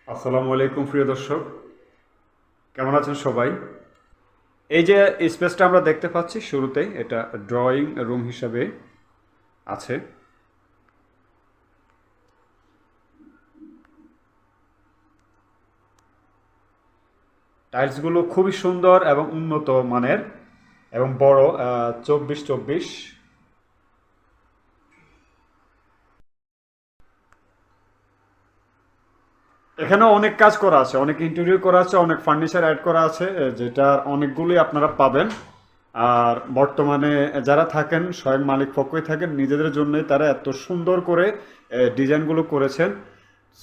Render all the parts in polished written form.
আসসালামু আলাইকুম প্রিয় দর্শক, কেমন আছেন সবাই? এই যে স্পেসটা আমরা দেখতে পাচ্ছি শুরুতেই, এটা ড্রয়িং রুম হিসাবে আছে। টাইলসগুলো খুবই সুন্দর এবং উন্নত মানের এবং বড়, 24x24। এখানেও অনেক কাজ করা আছে, অনেক ইন্টেরিয়র করা আছে, অনেক ফার্নিচার অ্যাড করা আছে, যেটার অনেকগুলোই আপনারা পাবেন। আর বর্তমানে যারা থাকেন স্বয়ং মালিক পক্ষই থাকেন, নিজেদের জন্যই তারা এত সুন্দর করে ডিজাইনগুলো করেছেন।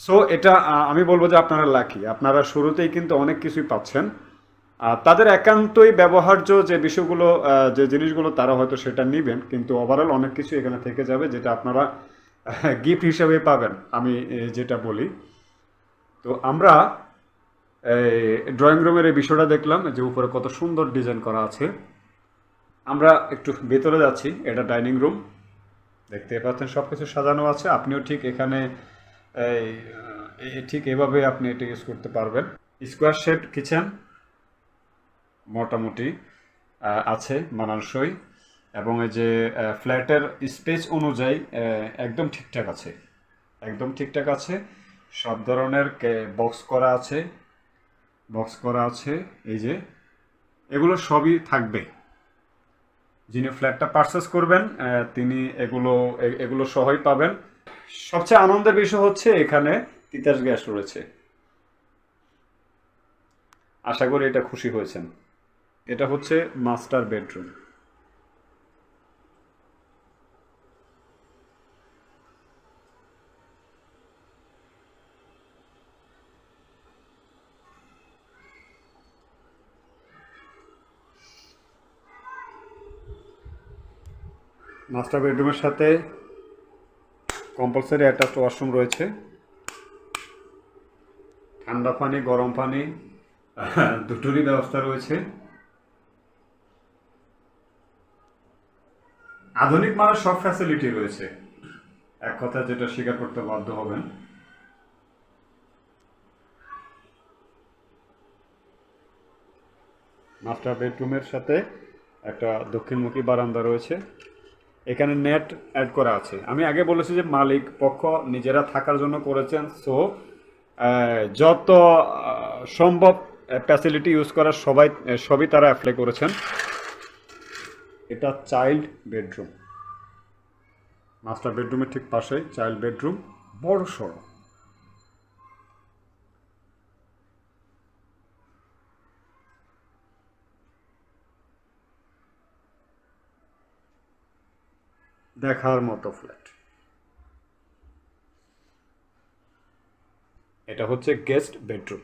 সো এটা আমি বলবো যে আপনারা লাকি, আপনারা শুরুতেই কিন্তু অনেক কিছুই পাচ্ছেন। আর তাদের একান্তই ব্যবহার্য যে বিষয়গুলো, যে জিনিসগুলো তারা হয়তো সেটা নেবেন, কিন্তু ওভারঅল অনেক কিছু এখানে থেকে যাবে যেটা আপনারা গিফট হিসেবে পাবেন, আমি যেটা বলি। তো আমরা এই ড্রয়িং রুমের এই বিষয়টা দেখলাম যে উপরে কত সুন্দর ডিজাইন করা আছে। আমরা একটু ভেতরে যাচ্ছি, এটা ডাইনিং রুম। দেখতে পাচ্ছেন সব কিছু সাজানো আছে, আপনিও ঠিক এখানে এই ঠিক এভাবে আপনি এটা ইউজ করতে পারবেন। স্কোয়ার শেপ কিচেন মোটামুটি আছে, মানানসই, এবং এই যে ফ্ল্যাটের স্পেস অনুযায়ী একদম ঠিকঠাক আছে, একদম ঠিকঠাক আছে। সব ধরনের বক্স করা আছে, বক্স করা আছে। এই যে এগুলো সবই থাকবে, যিনি ফ্ল্যাটটা পারচেস করবেন তিনি এগুলো এগুলো সহই পাবেন। সবচেয়ে আনন্দের বিষয় হচ্ছে এখানে তিতাস গ্যাস রয়েছে। আশা করি এটা খুশি হয়েছেন। এটা হচ্ছে মাস্টার বেডরুম। মাস্টার বেডরুমের সাথে কম্পালসারি অ্যাটাচড ওয়াশরুম রয়েছে। ঠান্ডা পানি, গরম পানি দুটোরই ব্যবস্থা রয়েছে। আধুনিক মানের সব ফ্যাসিলিটি রয়েছে, এক কথা যেটা স্বীকার করতে বাধ্য হবেন। মাস্টার বেডরুমের সাথে একটা দক্ষিণমুখী বারান্দা রয়েছে। এখানে নেট অ্যাড করা আছে। আমি আগে বলেছি যে মালিক পক্ষ নিজেরা থাকার জন্য করেছেন। সো যত সম্ভব ফ্যাসিলিটি ইউজ করার সবই তারা অ্যাপ্লাই করেছেন। এটা চাইল্ড বেডরুম, মাস্টার বেডরুমের ঠিক পাশেই চাইল্ড বেডরুম, বড় সড়ো। দেখার মতো ফ্ল্যাট। এটা হচ্ছে গেস্ট বেডরুম।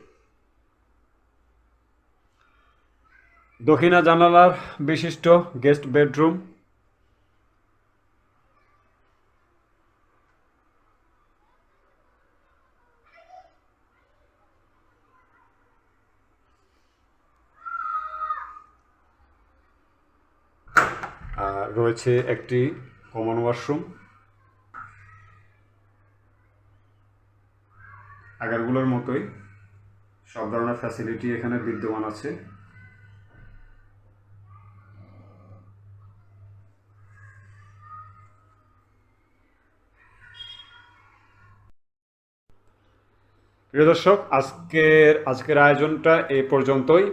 দক্ষিণা জানালার বিশিষ্ট গেস্ট বেডরুম। আর রয়েছে একটি কমন ওয়াশরুম। আগেরগুলোর মতোই সব ধরনের ফ্যাসিলিটি এখানে বিদ্যমান আছে। প্রিয় দর্শক, আজকের আয়োজনটা এই পর্যন্তই।